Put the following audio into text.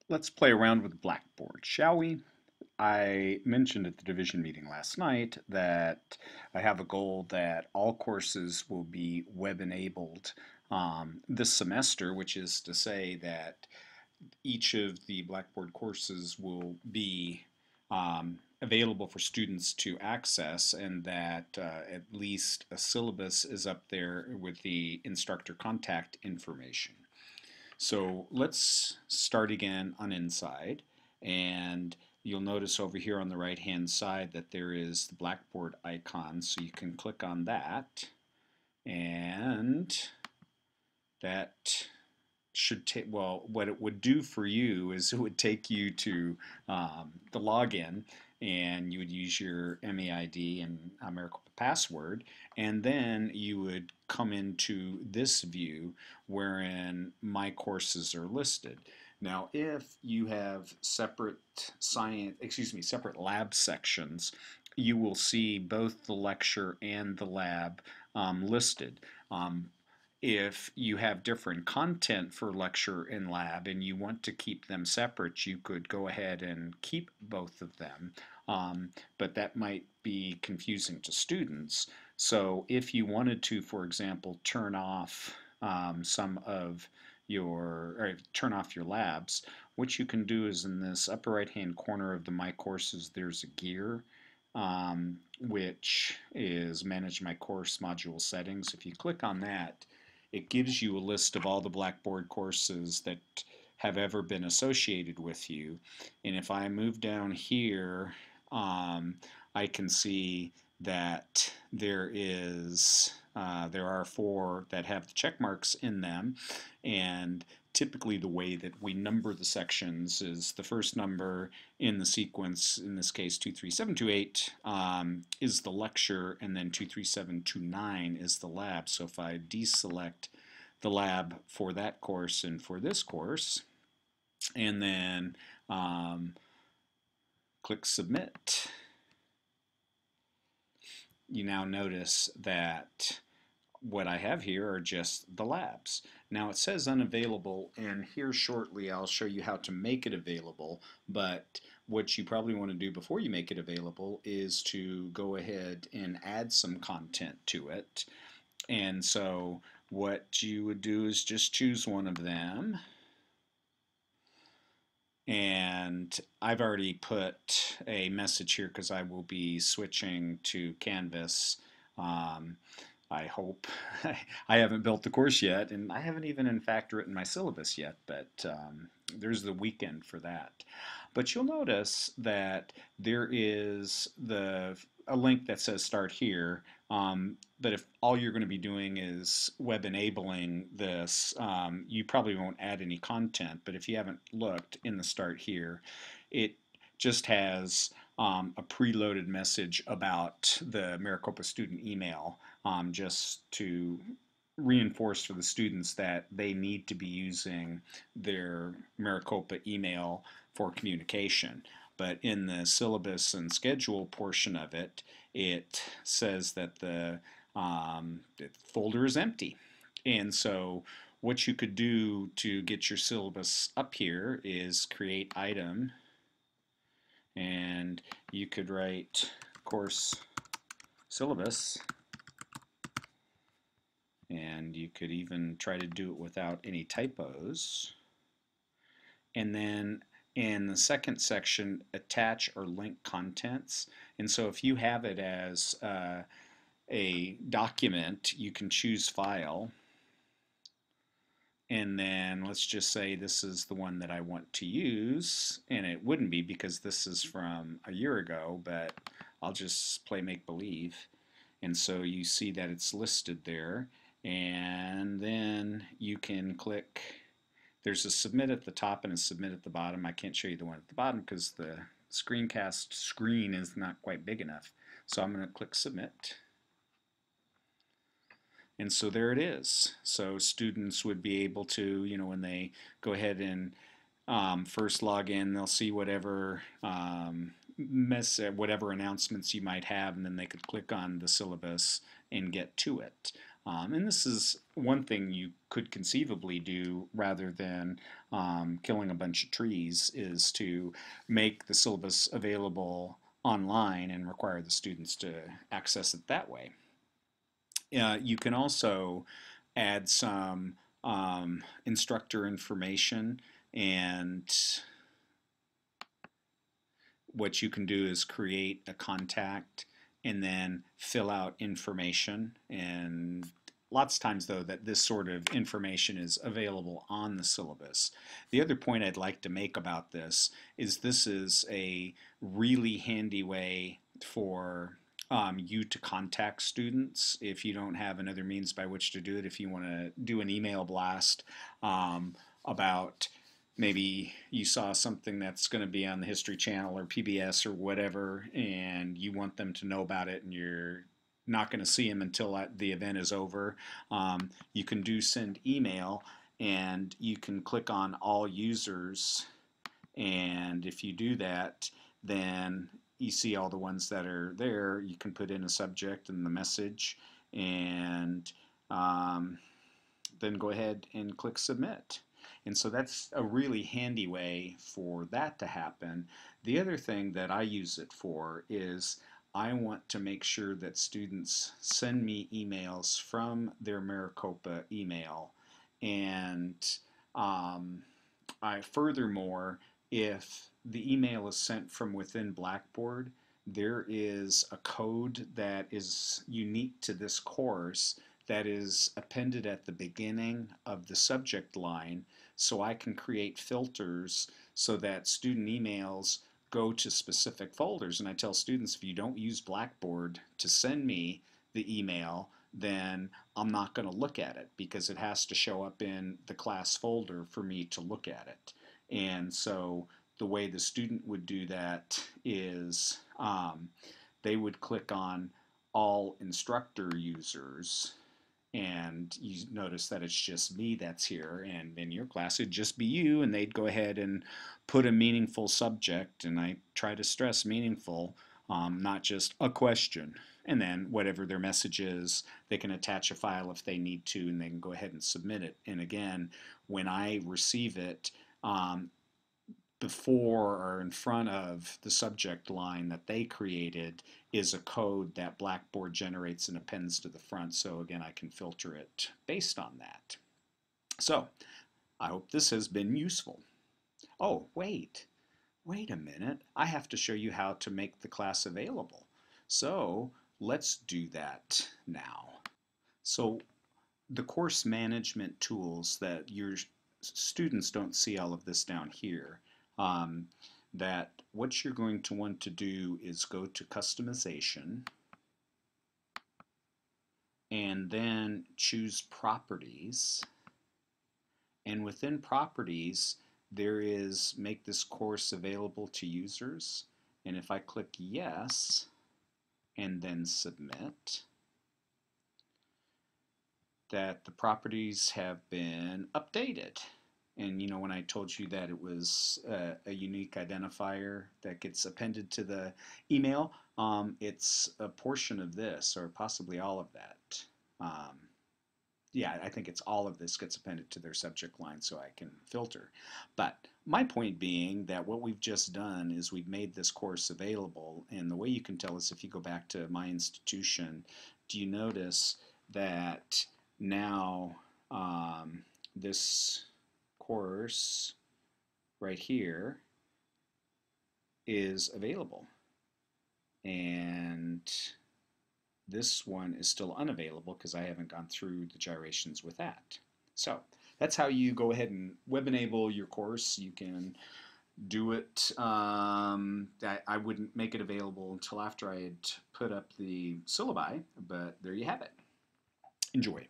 Let's play around with Blackboard, shall we? I mentioned at the division meeting last night that I have a goal that all courses will be web enabled this semester, which is to say that each of the Blackboard courses will be available for students to access, and that at least a syllabus is up there with the instructor contact information. So let's start again on inside, and you'll notice over here on the right hand side that there is the Blackboard icon, so you can click on that, and that should take, well, what it would do for you is it would take you to the login, and you would use your MEID and Maricopa password, and then you would come into this view wherein my courses are listed. Now, if you have separate separate lab sections, you will see both the lecture and the lab listed. If you have different content for lecture and lab and you want to keep them separate, you could go ahead and keep both of them. But that might be confusing to students. So if you wanted to, for example, turn off some of or turn off your labs, what you can do is in this upper right hand corner of the My Courses, there's a gear which is Manage My Course Module Settings. If you click on that, it gives you a list of all the Blackboard courses that have ever been associated with you. And if I move down here, I can see that there are 4 that have the check marks in them, and typically the way that we number the sections is the first number in the sequence, in this case 23728, is the lecture, and then 23729 is the lab. So if I deselect the lab for that course and for this course, and then click Submit, you now notice that what I have here are just the labs. Now it says unavailable, and here shortly I'll show you how to make it available, but what you probably want to do before you make it available is to go ahead and add some content to it. And so what you would do is just choose one of them, and I've already put a message here because I will be switching to Canvas. I hope. I haven't built the course yet, and I haven't even in fact written my syllabus yet, but there's the weekend for that. But you'll notice that there is a link that says start here, but if all you're going to be doing is web enabling this, you probably won't add any content. But if you haven't looked in the start here, it just has a preloaded message about the Maricopa student email, just to reinforce for the students that they need to be using their Maricopa email for communication. But in the syllabus and schedule portion of it, it says that the folder is empty. And so what you could do to get your syllabus up here is create item, and you could write course syllabus, and you could even try to do it without any typos. And then in the second section, attach or link contents. And so if you have it as a document, you can choose file, and then let's just say this is the one that I want to use, and it wouldn't be because this is from a year ago, but I'll just play make-believe. And so you see that it's listed there, and then you can click, there's a submit at the top and a submit at the bottom. I can't show you the one at the bottom because the screencast screen is not quite big enough. So I'm going to click submit. And so there it is. So students would be able to, when they go ahead and first log in, they'll see whatever whatever announcements you might have, and then they could click on the syllabus and get to it. And this is one thing you could conceivably do rather than killing a bunch of trees, is to make the syllabus available online and require the students to access it that way. You can also add some instructor information, and what you can do is create a contact and then fill out information. And lots of times, though, that this sort of information is available on the syllabus. The other point I'd like to make about this is a really handy way for you to contact students if you don't have another means by which to do it. If you want to do an email blast about, maybe you saw something that's going to be on the History Channel or PBS or whatever, and you want them to know about it, and you're not going to see them until the event is over, you can do send email, and you can click on all users. And if you do that, then you see all the ones that are there. You can put in a subject and the message, and then go ahead and click submit. And so that's a really handy way for that to happen. The other thing that I use it for is I want to make sure that students send me emails from their Maricopa email. And furthermore, if the email is sent from within Blackboard, there is a code that is unique to this course that is appended at the beginning of the subject line, so I can create filters so that student emails go to specific folders. And I tell students, if you don't use Blackboard to send me the email, then I'm not going to look at it, because it has to show up in the class folder for me to look at it. And so the way the student would do that is they would click on all instructor users, and you notice that it's just me that's here, and in your class it'd just be you, and they'd go ahead and put a meaningful subject, and I try to stress meaningful, not just a question. And then whatever their message is, they can attach a file if they need to, and they can go ahead and submit it. And again, when I receive it, before or in front of the subject line that they created is a code that Blackboard generates and appends to the front. So again, I can filter it based on that. So I hope this has been useful. Oh, wait a minute. I have to show you how to make the class available. So let's do that now. So the course management tools, that your students don't see all of this down here, that what you're going to want to do is go to customization and then choose properties. And within properties, there is make this course available to users. And if I click yes and then submit, that the properties have been updated. And you know, when I told you that it was a unique identifier that gets appended to the email, it's a portion of this, or possibly all of that. Yeah, I think it's all of this gets appended to their subject line, so I can filter. But my point being that what we've just done is we've made this course available, and the way you can tell is if you go back to my institution, do you notice that now this course right here is available, and this one is still unavailable because I haven't gone through the gyrations with that. So that's how you go ahead and web enable your course. You can do it. I wouldn't make it available until after I had put up the syllabi, but there you have it. Enjoy.